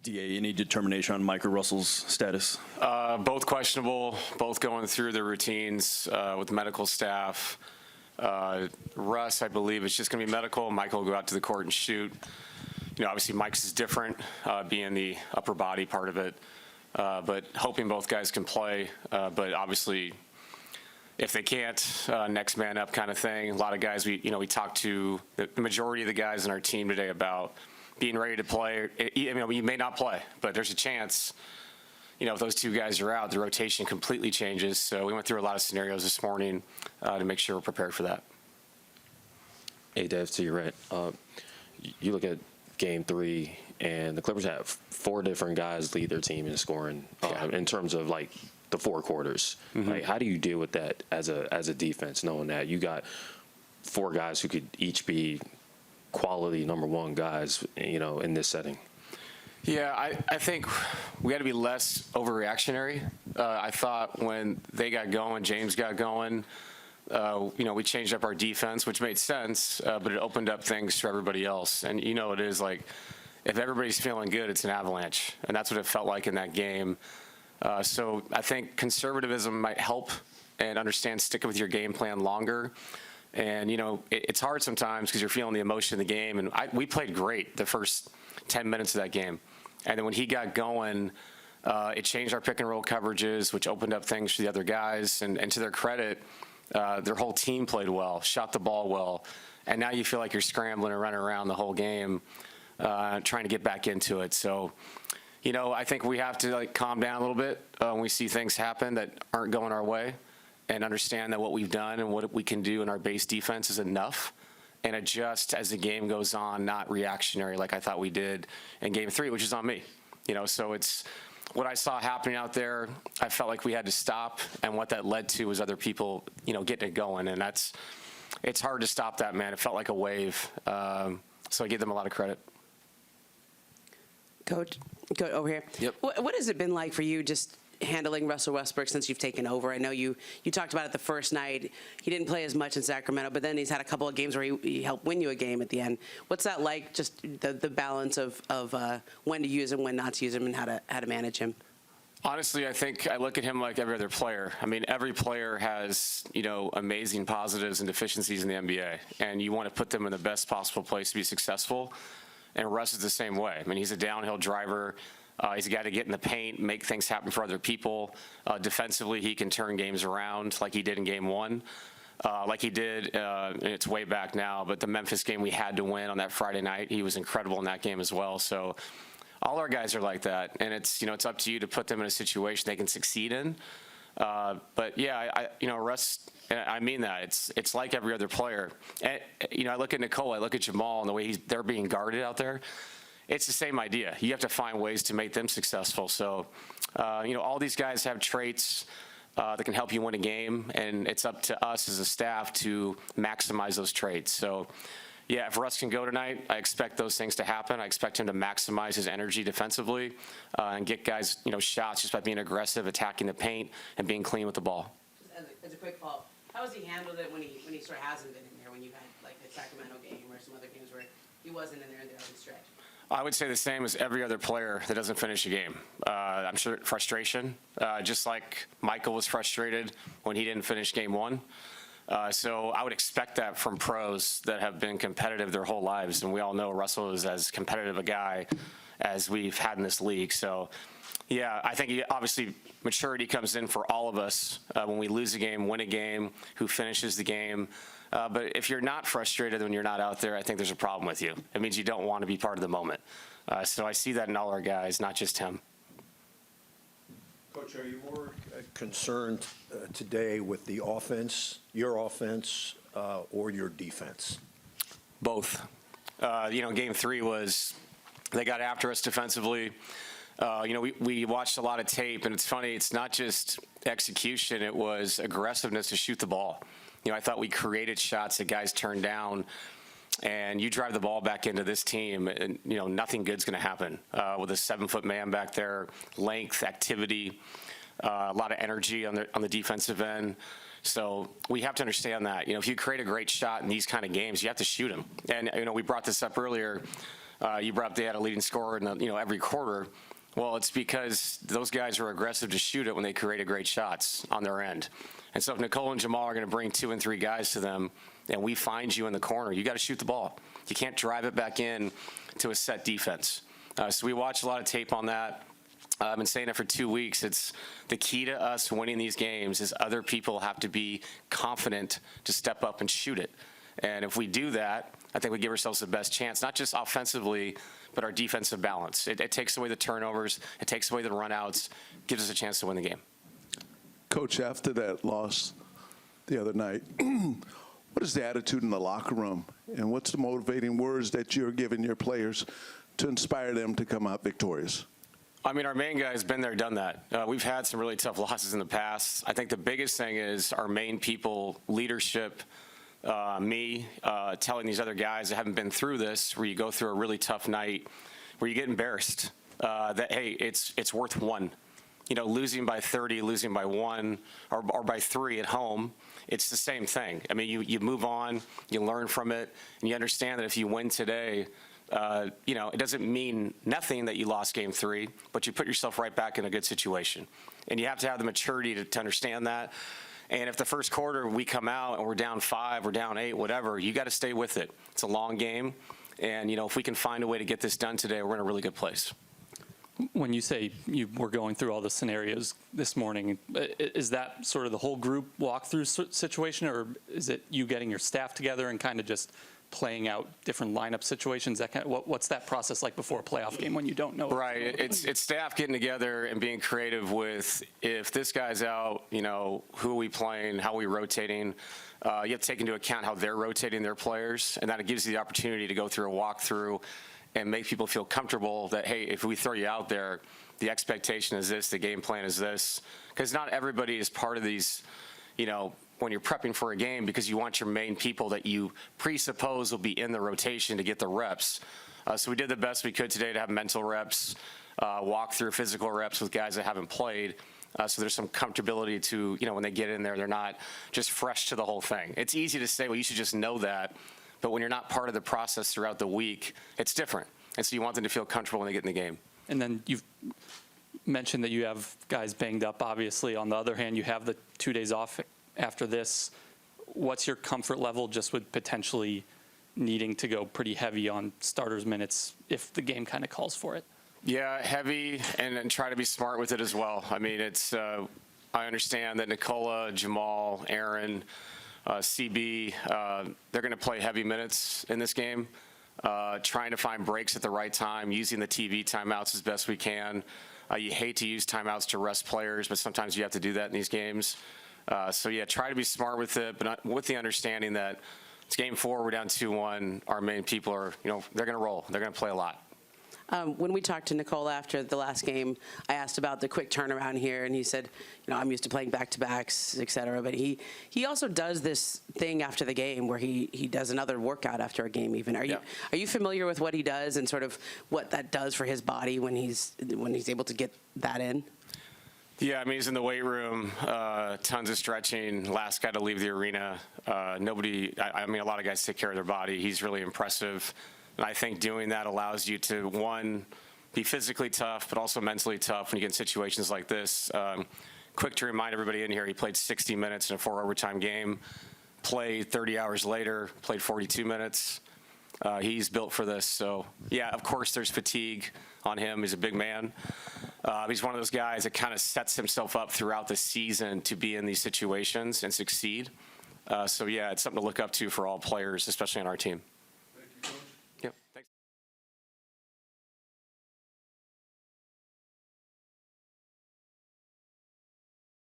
DA, any determination on Mike or Russell's status? Both questionable, both going through their routines with medical staff. Russ, I believe, is just going to be medical. Michael will go out to the court and shoot. Obviously Mike's is different, being the upper body part of it. But hoping both guys can play. But obviously, if they can't, next man up kind of thing. A lot of guys, we talked to the majority of the guys in our team today about being ready to play. You may not play, but there's a chance, if those two guys are out, the rotation completely changes. So we went through a lot of scenarios this morning to make sure we're prepared for that. Hey, Dev, to your right. You look at Game 3, and the Clippers have 4 different guys lead their team in scoring in terms of, like, the 4 quarters. Mm-hmm. Like, how do you deal with that as a defense, knowing that you got 4 guys who could each be quality #1 guys, in this setting? Yeah, I think we got to be less overreactionary. I thought when they got going, James got going, we changed up our defense, which made sense, but it opened up things for everybody else. And it is like, if everybody's feeling good, it's an avalanche. And that's what it felt like in that game. So I think conservatism might help, and understand sticking with your game plan longer. And, it's hard sometimes because you're feeling the emotion of the game. And we played great the first 10 minutes of that game. And then when he got going, it changed our pick and roll coverages, which opened up things for the other guys. And to their credit, their whole team played well, shot the ball well. And now you feel like you're scrambling and running around the whole game, trying to get back into it. So, I think we have to calm down a little bit when we see things happen that aren't going our way, and understand that what we've done and what we can do in our base defense is enough, and adjust as the game goes on, not reactionary like I thought we did in Game 3, which is on me. So it's what I saw happening out there. I felt like we had to stop, and what that led to was other people, getting it going, and it's hard to stop that, man. It felt like a wave. So I give them a lot of credit. Coach, go over here. Yep. What has it been like for you just handling Russell Westbrook since you've taken over? I know you talked about it the first night. He didn't play as much in Sacramento, but then he's had a couple of games where he helped win you a game at the end. What's that like, just the balance of when to use him, when not to use him, and how to manage him? Honestly, I think I look at him like every other player. I mean, every player has, amazing positives and deficiencies in the NBA, and you want to put them in the best possible place to be successful. And Russ is the same way. I mean, he's a downhill driver. He's a guy to get in the paint, make things happen for other people. Defensively, he can turn games around like he did in Game 1, like he did, and it's way back now, but the Memphis game we had to win on that Friday night, he was incredible in that game as well. So all our guys are like that, and it's up to you to put them in a situation they can succeed in. But yeah, Russ, I mean that. It's like every other player. And, I look at Nikola, I look at Jamal, and the way they're being guarded out there. It's the same idea. You have to find ways to make them successful. So, all these guys have traits that can help you win a game, and it's up to us as a staff to maximize those traits. So, yeah, if Russ can go tonight, I expect those things to happen. I expect him to maximize his energy defensively and get guys, shots just by being aggressive, attacking the paint, and being clean with the ball. As a quick follow-up, how has he handled it when he sort of hasn't been in there, when you've had like the Sacramento game or some other games where he wasn't in there in the early stretch? I would say the same as every other player that doesn't finish a game. I'm sure frustration, just like Michael was frustrated when he didn't finish Game 1. So I would expect that from pros that have been competitive their whole lives, and we all know Russell is as competitive a guy as we've had in this league. So, yeah, I think obviously maturity comes in for all of us when we lose a game, win a game, who finishes the game. But if you're not frustrated when you're not out there, I think there's a problem with you. It means you don't want to be part of the moment. So I see that in all our guys, not just him. Coach, are you more concerned today with the offense, your offense, or your defense? Both. Game 3 was, they got after us defensively. We watched a lot of tape, and it's funny, it's not just execution, it was aggressiveness to shoot the ball. I thought we created shots that guys turned down, and you drive the ball back into this team, and, nothing good's going to happen with a 7-foot man back there, length, activity, a lot of energy on the defensive end. So we have to understand that. If you create a great shot in these kind of games, you have to shoot them. And, we brought this up earlier. You brought up they had a leading scorer in every quarter. Well, it's because those guys are aggressive to shoot it when they create great shots on their end. And so if Nikola and Jamal are going to bring 2 and 3 guys to them, and we find you in the corner, you got to shoot the ball. You can't drive it back in to a set defense. So we watched a lot of tape on that. I've been saying it for 2 weeks. It's the key to us winning these games is other people have to be confident to step up and shoot it. And if we do that, I think we give ourselves the best chance, not just offensively, but our defensive balance. It takes away the turnovers. It takes away the runouts, gives us a chance to win the game. Coach, after that loss the other night, what is the attitude in the locker room, and what's the motivating words that you're giving your players to inspire them to come out victorious? I mean, our main guy has been there, done that. We've had some really tough losses in the past. I think the biggest thing is our main people, leadership, me telling these other guys that haven't been through this, where you go through a really tough night, where you get embarrassed, that, hey, it's worth one. Losing by 30, losing by 1, or by 3 at home, it's the same thing. I mean, you move on, you learn from it, and you understand that if you win today, it doesn't mean nothing that you lost game 3, but you put yourself right back in a good situation. And you have to have the maturity to understand that. And if the first quarter we come out and we're down 5, we're down 8, whatever, you got to stay with it. It's a long game. And, if we can find a way to get this done today, we're in a really good place. When you say you were going through all the scenarios this morning, is that sort of the whole group walkthrough situation, or is it you getting your staff together and kind of just playing out different lineup situations? What's that process like before a playoff game when you don't know? Right. It's staff getting together and being creative with, if this guy's out, who are we playing, how are we rotating? You have to take into account how they're rotating their players, and that gives you the opportunity to go through a walkthrough and make people feel comfortable that, hey, if we throw you out there, the expectation is this, the game plan is this. Because not everybody is part of these, when you're prepping for a game, because you want your main people that you presuppose will be in the rotation to get the reps. So we did the best we could today to have mental reps, walk through physical reps with guys that haven't played. So there's some comfortability to, when they get in there, they're not just fresh to the whole thing. It's easy to say, well, you should just know that. But when you're not part of the process throughout the week, it's different. And so you want them to feel comfortable when they get in the game. And then you've mentioned that you have guys banged up, obviously. On the other hand, you have the 2 days off after this. What's your comfort level just with potentially needing to go pretty heavy on starters minutes if the game kind of calls for it? Yeah, heavy, and try to be smart with it as well. I mean, I understand that Nikola, Jamal, Aaron, CB, they're going to play heavy minutes in this game, trying to find breaks at the right time, using the TV timeouts as best we can. You hate to use timeouts to rest players, but sometimes you have to do that in these games. So, yeah, try to be smart with it, but with the understanding that it's game 4, we're down 2-1. Our main people are, they're going to roll. They're going to play a lot. When we talked to Nikola after the last game, I asked about the quick turnaround here, and he said, I'm used to playing back-to-backs, et cetera. But he also does this thing after the game where he does another workout after a game even. Are you familiar with what he does and sort of what that does for his body when he's able to get that in? Yeah, I mean, he's in the weight room, tons of stretching, last guy to leave the arena. A lot of guys take care of their body. He's really impressive. And I think doing that allows you to, one, be physically tough, but also mentally tough when you get in situations like this. Quick to remind everybody in here, he played 60 minutes in a 4-overtime game, played 30 hours later, played 42 minutes. He's built for this. So, yeah, of course there's fatigue on him. He's a big man. He's one of those guys that kind of sets himself up throughout the season to be in these situations and succeed. So, yeah, it's something to look up to for all players, especially on our team.